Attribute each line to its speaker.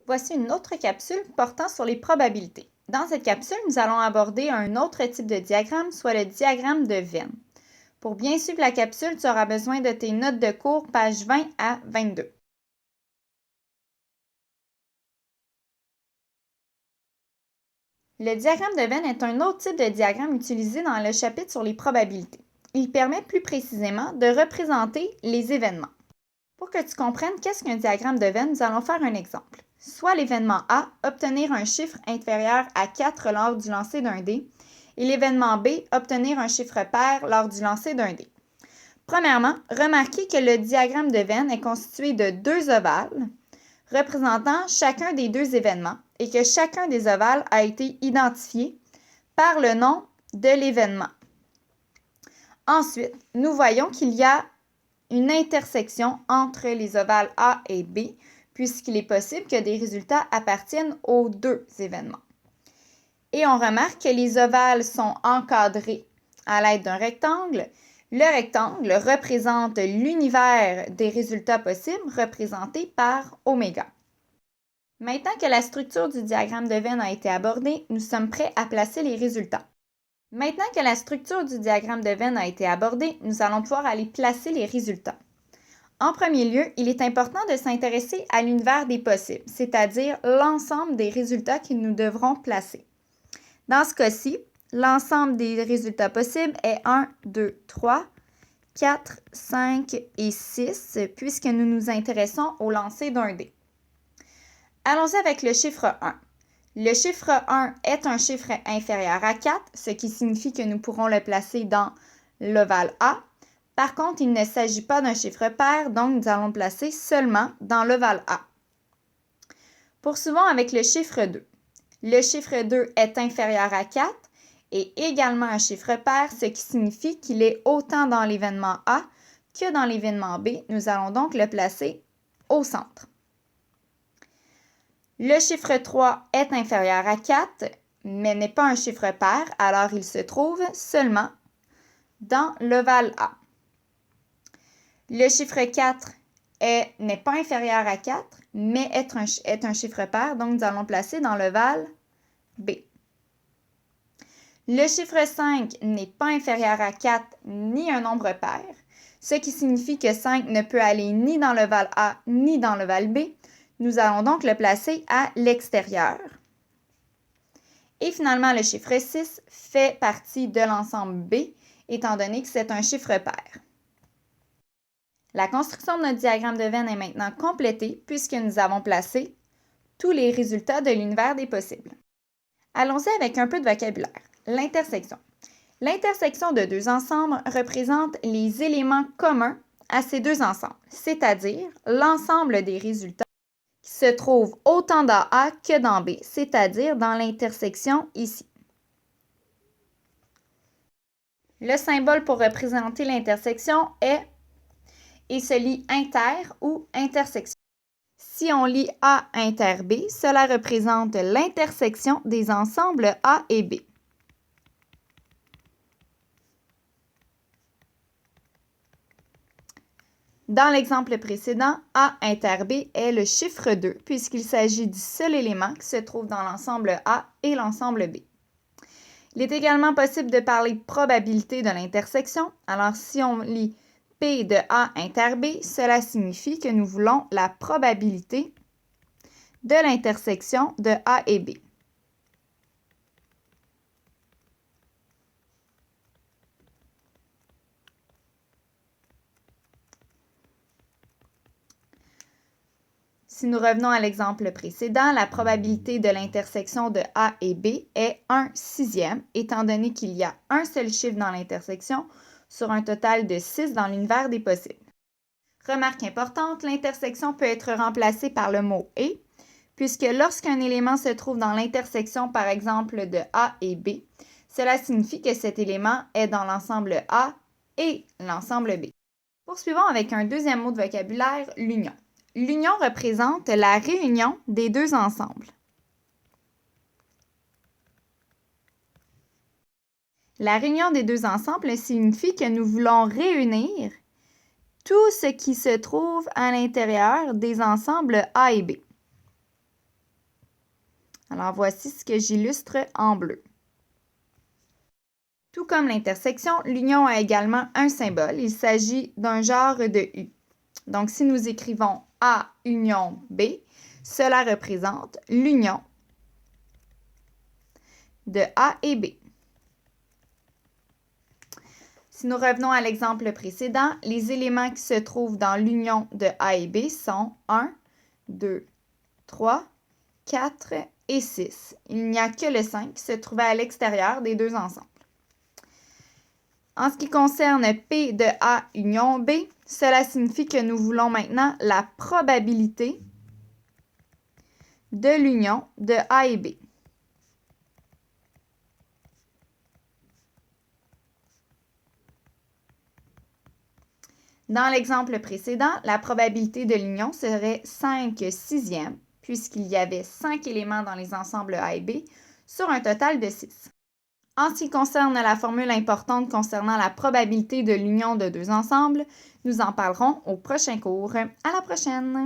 Speaker 1: Voici une autre capsule portant sur les probabilités. Dans cette capsule, nous allons aborder un autre type de diagramme, soit le diagramme de Venn. Pour bien suivre la capsule, tu auras besoin de tes notes de cours, pages 20 à 22. Le diagramme de Venn est un autre type de diagramme utilisé dans le chapitre sur les probabilités. Il permet plus précisément de représenter les événements. Pour que tu comprennes qu'est-ce qu'un diagramme de Venn, nous allons faire un exemple. Soit l'événement A, obtenir un chiffre inférieur à 4 lors du lancer d'un dé, et l'événement B, obtenir un chiffre pair lors du lancer d'un dé. Premièrement, remarquez que le diagramme de Venn est constitué de deux ovales représentant chacun des deux événements et que chacun des ovales a été identifié par le nom de l'événement. Ensuite, nous voyons qu'il y a une intersection entre les ovales A et B, puisqu'il est possible que des résultats appartiennent aux deux événements. Et on remarque que les ovales sont encadrés à l'aide d'un rectangle. Le rectangle représente l'univers des résultats possibles représentés par oméga. Maintenant que la structure du diagramme de Venn a été abordée, nous sommes prêts à placer les résultats. Maintenant que la structure du diagramme de Venn a été abordée, nous allons pouvoir aller placer les résultats. En premier lieu, il est important de s'intéresser à l'univers des possibles, c'est-à-dire l'ensemble des résultats que nous devrons placer. Dans ce cas-ci, l'ensemble des résultats possibles est 1, 2, 3, 4, 5 et 6, puisque nous nous intéressons au lancer d'un dé. Allons-y avec le chiffre 1. Le chiffre 1 est un chiffre inférieur à 4, ce qui signifie que nous pourrons le placer dans l'ovale A. Par contre, il ne s'agit pas d'un chiffre pair, donc nous allons le placer seulement dans l'ovale A. Poursuivons avec le chiffre 2. Le chiffre 2 est inférieur à 4 et également un chiffre pair, ce qui signifie qu'il est autant dans l'événement A que dans l'événement B. Nous allons donc le placer au centre. Le chiffre 3 est inférieur à 4, mais n'est pas un chiffre pair, alors il se trouve seulement dans l'ovale A. Le chiffre 4 n'est pas inférieur à 4, mais est un chiffre pair, donc nous allons le placer dans l'ovale B. Le chiffre 5 n'est pas inférieur à 4 ni un nombre pair, ce qui signifie que 5 ne peut aller ni dans l'ovale A ni dans l'ovale B. Nous allons donc le placer à l'extérieur. Et finalement, le chiffre 6 fait partie de l'ensemble B, étant donné que c'est un chiffre pair. La construction de notre diagramme de Venn est maintenant complétée puisque nous avons placé tous les résultats de l'univers des possibles. Allons-y avec un peu de vocabulaire. L'intersection. L'intersection de deux ensembles représente les éléments communs à ces deux ensembles, c'est-à-dire l'ensemble des résultats qui se trouvent autant dans A que dans B, c'est-à-dire dans l'intersection ici. Le symbole pour représenter l'intersection est et se lit inter ou intersection. Si on lit A inter B, cela représente l'intersection des ensembles A et B. Dans l'exemple précédent, A inter B est le chiffre 2 puisqu'il s'agit du seul élément qui se trouve dans l'ensemble A et l'ensemble B. Il est également possible de parler de probabilité de l'intersection. Alors, si on lit P de A inter B, cela signifie que nous voulons la probabilité de l'intersection de A et B. Si nous revenons à l'exemple précédent, la probabilité de l'intersection de A et B est 1/6, étant donné qu'il y a un seul chiffre dans l'intersection sur un total de 6 dans l'univers des possibles. Remarque importante, l'intersection peut être remplacée par le mot « et », puisque lorsqu'un élément se trouve dans l'intersection, par exemple, de A et B, cela signifie que cet élément est dans l'ensemble A et l'ensemble B. Poursuivons avec un deuxième mot de vocabulaire, l'union. L'union représente la réunion des deux ensembles. La réunion des deux ensembles signifie que nous voulons réunir tout ce qui se trouve à l'intérieur des ensembles A et B. Alors, voici ce que j'illustre en bleu. Tout comme l'intersection, l'union a également un symbole. Il s'agit d'un genre de U. Donc, si nous écrivons A union B, cela représente l'union de A et B. Si nous revenons à l'exemple précédent, les éléments qui se trouvent dans l'union de A et B sont 1, 2, 3, 4 et 6. Il n'y a que le 5 qui se trouvait à l'extérieur des deux ensembles. En ce qui concerne P de A union B, cela signifie que nous voulons maintenant la probabilité de l'union de A et B. Dans l'exemple précédent, la probabilité de l'union serait 5 sixièmes, puisqu'il y avait 5 éléments dans les ensembles A et B, sur un total de 6. En ce qui concerne la formule importante concernant la probabilité de l'union de deux ensembles, nous en parlerons au prochain cours. À la prochaine!